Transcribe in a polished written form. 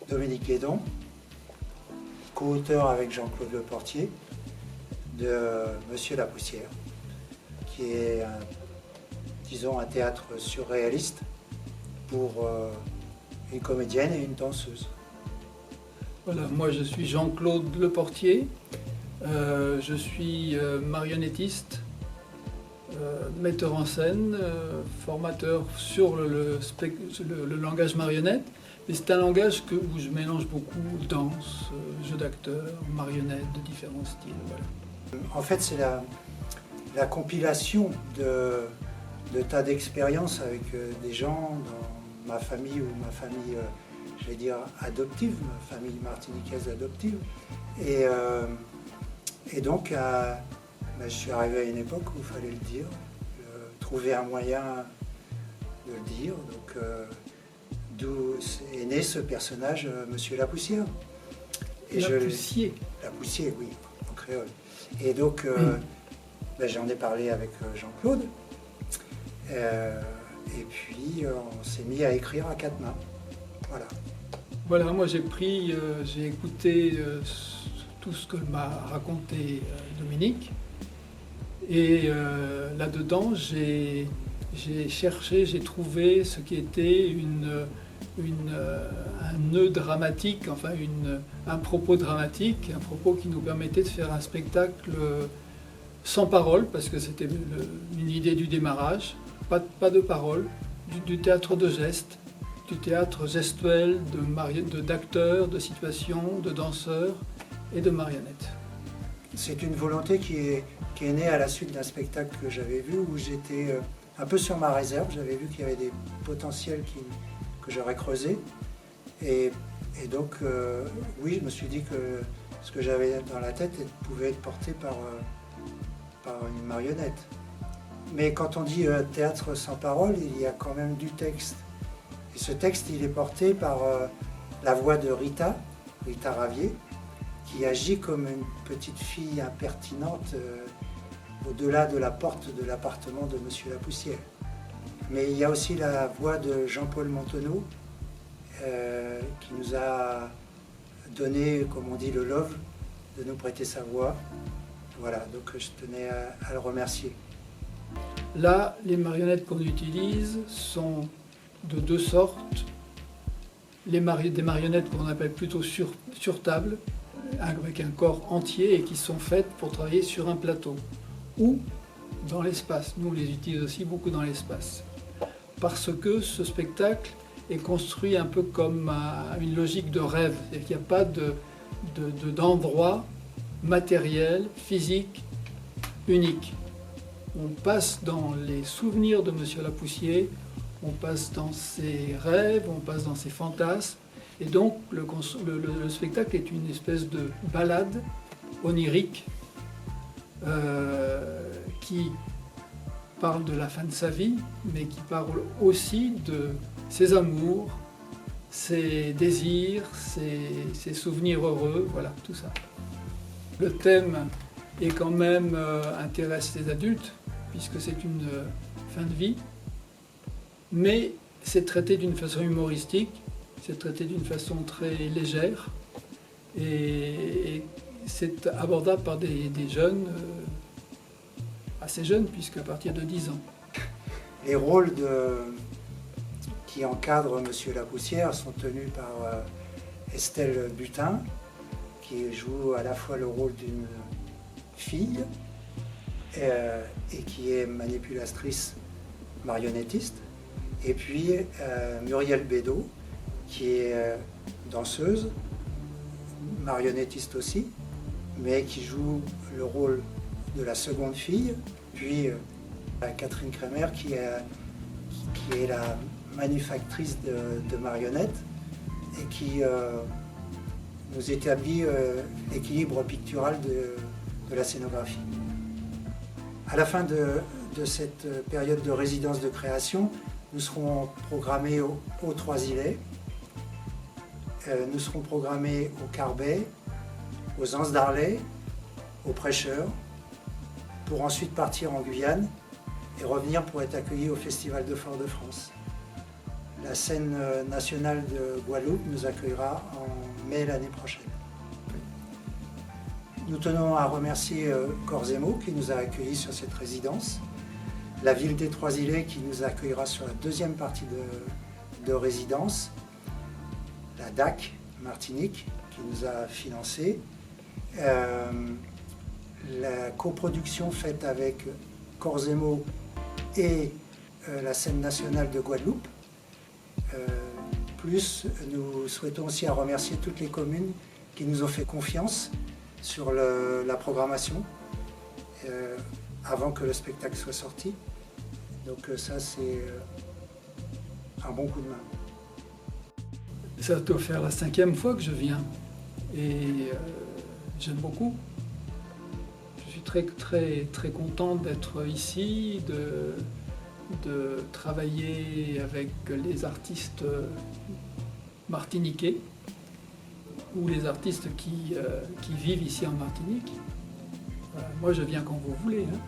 Dominique Guédon, co-auteur avec Jean-Claude Leportier de Monsieur la Poussière, qui est disons un théâtre surréaliste pour une comédienne et une danseuse. Voilà, moi je suis Jean-Claude Leportier, je suis marionnettiste, metteur en scène, formateur sur le langage marionnette. Et c'est un langage où je mélange beaucoup danse, jeu d'acteurs, marionnettes de différents styles. Voilà. En fait, c'est la compilation de tas d'expériences avec des gens dans ma famille ou ma famille, je vais dire, adoptive, ma famille martiniquaise adoptive. Et donc, je suis arrivé à une époque où il fallait le dire, trouver un moyen de le dire. Donc, d'où est né ce personnage, Monsieur la Poussière. Et la Poussier. La Poussier, oui, en créole. Et donc, j'en ai parlé avec Jean-Claude. Et puis, on s'est mis à écrire à quatre mains. Voilà. Voilà, moi j'ai écouté tout ce que m'a raconté Dominique. Et là-dedans, j'ai cherché, j'ai trouvé ce qui était un nœud dramatique, enfin un propos dramatique, un propos qui nous permettait de faire un spectacle sans parole, parce que c'était une idée du démarrage, pas de parole, du théâtre de gestes, du théâtre gestuel, d'acteurs, de situations, de danseurs et de marionnettes. C'est une volonté qui est née à la suite d'un spectacle que j'avais vu où j'étais un peu sur ma réserve. J'avais vu qu'il y avait des potentiels que j'aurais creusés. Et donc, oui, je me suis dit que ce que j'avais dans la tête pouvait être porté par une marionnette. Mais quand on dit théâtre sans parole, il y a quand même du texte. Et ce texte, il est porté par la voix de Rita Ravier, qui agit comme une petite fille impertinente au-delà de la porte de l'appartement de Monsieur la Poussière. Mais il y a aussi la voix de Jean-Paul Montenot, qui nous a donné, comme on dit, le love, de nous prêter sa voix. Voilà, donc je tenais à le remercier. Là, les marionnettes qu'on utilise sont de deux sortes. Des marionnettes qu'on appelle plutôt sur table, avec un corps entier et qui sont faites pour travailler sur un plateau ou dans l'espace. Nous, on les utilise aussi beaucoup dans l'espace. Parce que ce spectacle est construit un peu comme une logique de rêve. C'est-à-dire qu'il n'y a pas d'endroit matériel, physique, unique. On passe dans les souvenirs de Monsieur la Poussière, on passe dans ses rêves, on passe dans ses fantasmes. Et donc le spectacle est une espèce de balade onirique qui parle de la fin de sa vie, mais qui parle aussi de ses amours, ses désirs, ses souvenirs heureux, voilà, tout ça. Le thème est quand même intéresse les adultes, puisque c'est une fin de vie, mais c'est traité d'une façon humoristique, c'est traité d'une façon très légère, et c'est abordable par des jeunes, assez jeunes, puisqu'à partir de 10 ans. Les rôles qui encadrent Monsieur la Poussière sont tenus par Estelle Butin, qui joue à la fois le rôle d'une fille et qui est manipulatrice marionnettiste, et puis Muriel Bédot, qui est danseuse, marionnettiste aussi, mais qui joue le rôle de la seconde fille, puis Catherine Kremer, qui est la manufactrice de marionnettes et qui nous établit l'équilibre pictural de la scénographie. À la fin de cette période de résidence de création, nous serons programmés aux Trois-Îlets, nous serons programmés au Carbet, aux Anses d'Arlet, aux Prêcheurs, pour ensuite partir en Guyane et revenir pour être accueillis au Festival de Fort-de-France. La scène nationale de Guadeloupe nous accueillera en mai l'année prochaine. Nous tenons à remercier Corzemo qui nous a accueillis sur cette résidence, la ville des Trois-Îlets qui nous accueillera sur la deuxième partie de résidence, la DAC Martinique qui nous a financé, la coproduction faite avec Corzemo et la scène nationale de Guadeloupe. Plus, nous souhaitons aussi à remercier toutes les communes qui nous ont fait confiance sur la programmation avant que le spectacle soit sorti. Donc ça, c'est un bon coup de main. Ça doit faire la 5e fois que je viens et j'aime beaucoup. Je suis très content d'être ici, de travailler avec les artistes martiniquais ou les artistes qui vivent ici en Martinique. Moi, je viens quand vous voulez. Hein.